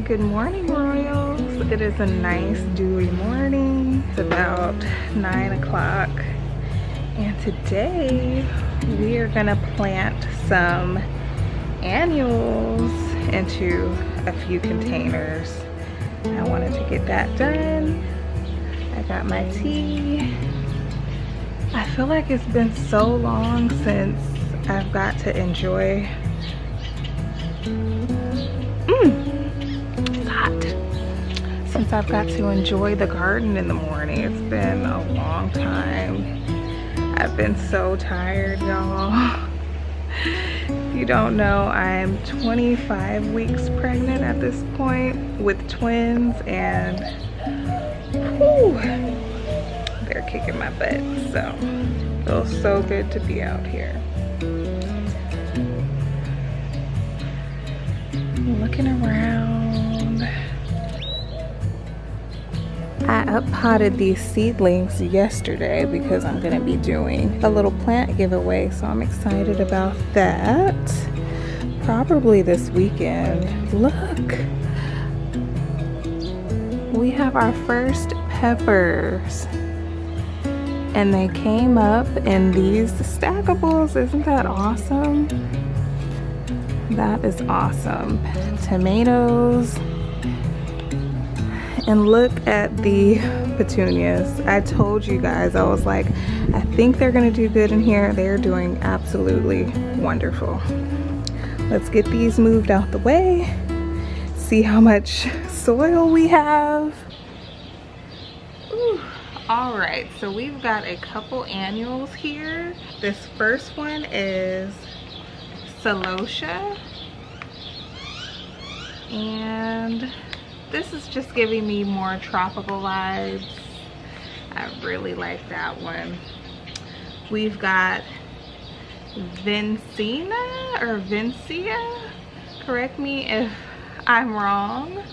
Good morning, Royals. It is a nice dewy morning. It's about 9 o'clock. And today we are gonna plant some annuals into a few containers. I wanted to get that done. I got my tea. I feel like it's been so long since I've got to enjoy since I've got to enjoy the garden in the morning. It's been a long time. I've been so tired, y'all. If you don't know, I'm 25 weeks pregnant at this point with twins, and whew, they're kicking my butt. So it feels so good to be out here. Looking around. I up-potted these seedlings yesterday because I'm gonna be doing a little plant giveaway, so I'm excited about that. Probably this weekend. Look, we have our first peppers, and they came up in these stackables. Isn't that awesome? That is awesome. Tomatoes. And look at the petunias. I told you guys, I was like, I think they're gonna do good in here. They're doing absolutely wonderful. Let's get these moved out the way. See how much soil we have. Ooh. All right, so we've got a couple annuals here. This first one is Celosia. And this is just giving me more tropical vibes. I really like that one. We've got Vincina or Vincia. Correct me if I'm wrong.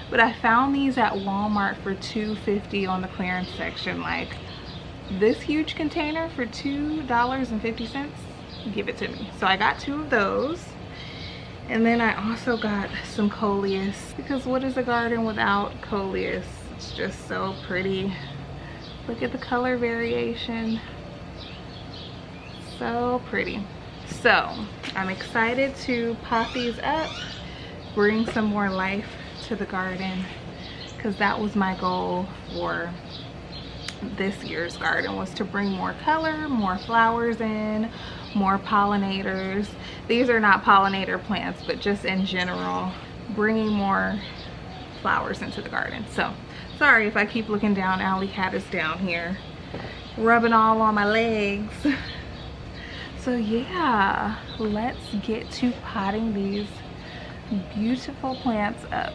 But I found these at Walmart for $2.50 on the clearance section. Like this huge container for $2.50. Give it to me. So I got 2 of those. And then I also got some coleus, because what is a garden without coleus? It's just so pretty. Look at the color variation. So pretty. So I'm excited to pot these up, bring some more life to the garden, because that was my goal for this year's garden, was to bring more color, more flowers in, more pollinators. These are not pollinator plants, but just in general, bringing more flowers into the garden. So sorry if I keep looking down. Alley Cat is down here rubbing all on my legs. So yeah, let's get to potting these beautiful plants up.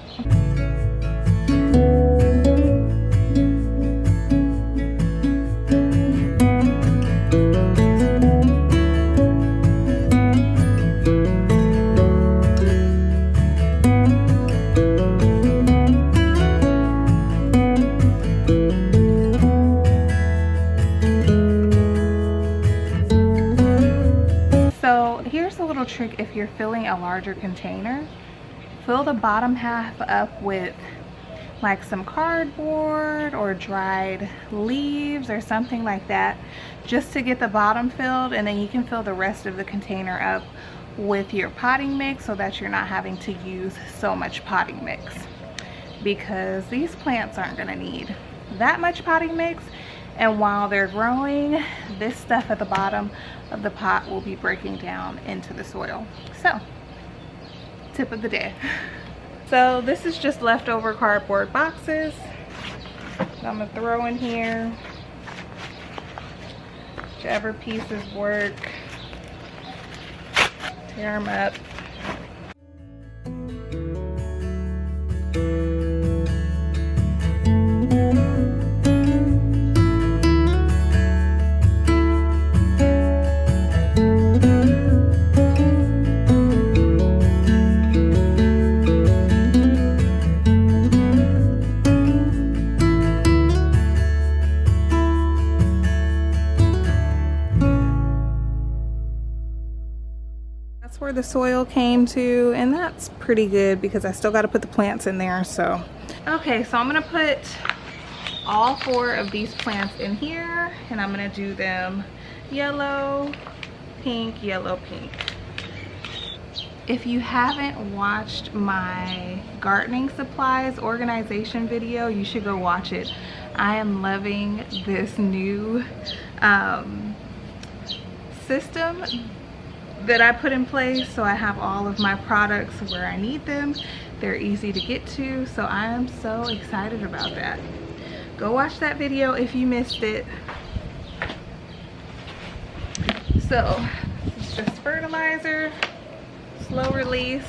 Trick: if you're filling a larger container, fill the bottom half up with like some cardboard or dried leaves or something like that, just to get the bottom filled, and then you can fill the rest of the container up with your potting mix so that you're not having to use so much potting mix, because these plants aren't going to need that much potting mix. And while they're growing, this stuff at the bottom of the pot will be breaking down into the soil. So, tip of the day. So this is just leftover cardboard boxes that I'm gonna throw in here. Whichever pieces work. Tear them up. where the soil came to, and that's pretty good because I still got to put the plants in there. So okay, so I'm gonna put all 4 of these plants in here, and I'm gonna do them yellow, pink, yellow, pink. If you haven't watched my gardening supplies organization video, you should go watch it. I am loving this new system that I put in place. So I have all of my products where I need them. They're easy to get to, so I am so excited about that. Go watch that video if you missed it. So it's just fertilizer, slow release.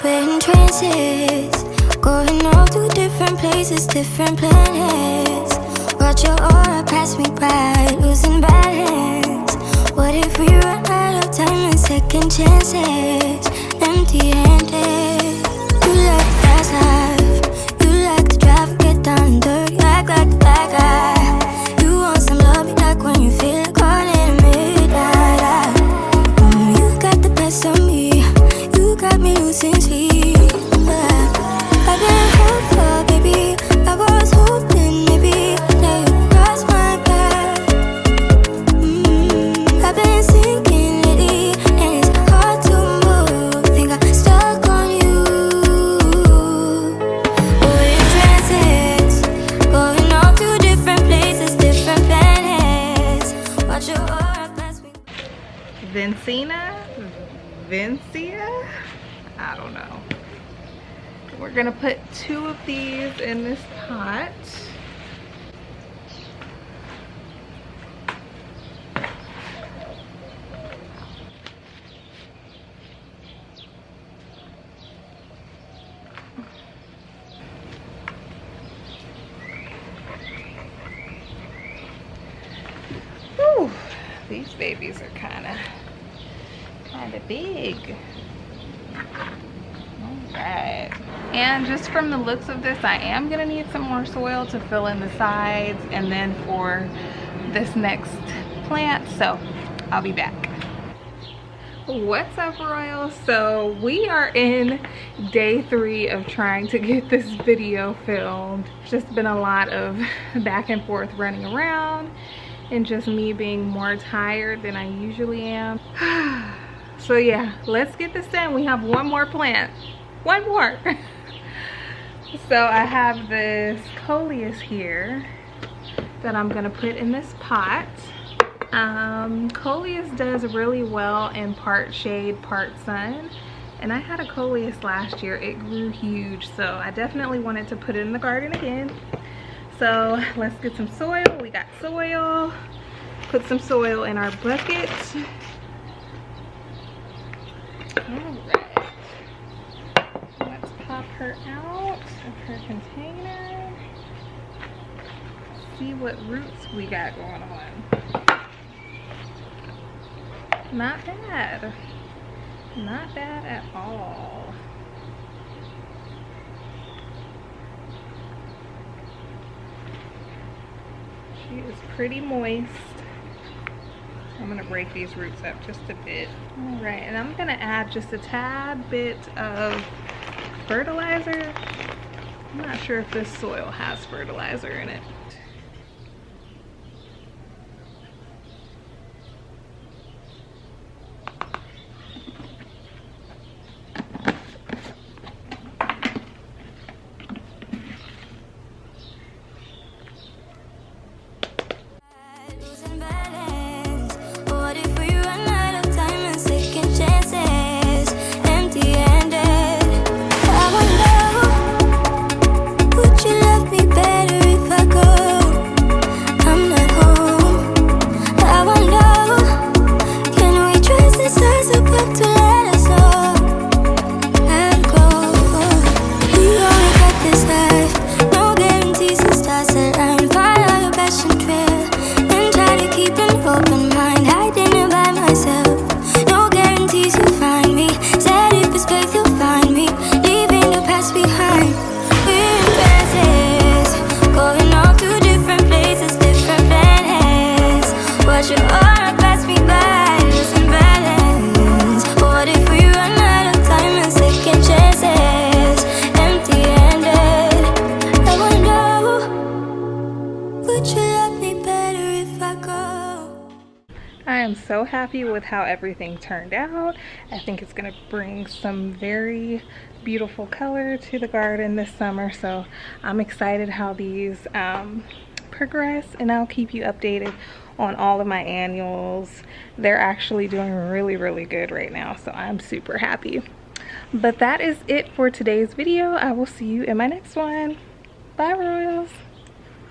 We're in trances, going all to different places, different planets. Watch your aura pass me by, losing balance. What if we run out of time and second chances? Empty-handed. You like the fast life, you like to drive, get down and dirty, act like the bad guy. You want some love, like when you feel it caught in midnight. You got the best of me, you got me losing sleep. I've been hopeful, baby, I was hoping maybe that you'd cross my path. I've been sinking lately, and it's hard to move. Think I'm stuck on you. We're in transits, going off to different places, different planets. Watch your aura pass me. Vincia, I don't know. We're gonna put 2 of these in this pot. Whew, these babies are kind of big. Alright, and just from the looks of this, I am gonna need some more soil to fill in the sides and then for this next plant, so I'll be back. What's up, Royals? So we are in day 3 of trying to get this video filmed. It's just been a lot of back and forth running around and just me being more tired than I usually am. So yeah, let's get this done. We have 1 more plant. 1 more. So I have this coleus here that I'm gonna put in this pot. Coleus does really well in part shade, part sun. And I had a coleus last year. It grew huge, so I definitely wanted to put it in the garden again. So let's get some soil. We got soil. Put some soil in our bucket. Alright, let's pop her out of her container. See what roots we got going on. Not bad. Not bad at all. She is pretty moist. I'm gonna break these roots up just a bit. All right, and I'm gonna add just a tad bit of fertilizer. I'm not sure if this soil has fertilizer in it. Would you love me better if I go? so happy with how everything turned out. I think it's gonna bring some very beautiful color to the garden this summer, so I'm excited how these progress, and I'll keep you updated on all of my annuals. They're actually doing really good right now, so I'm super happy. But that is it for today's video. I will see you in my next one. Bye, Royals.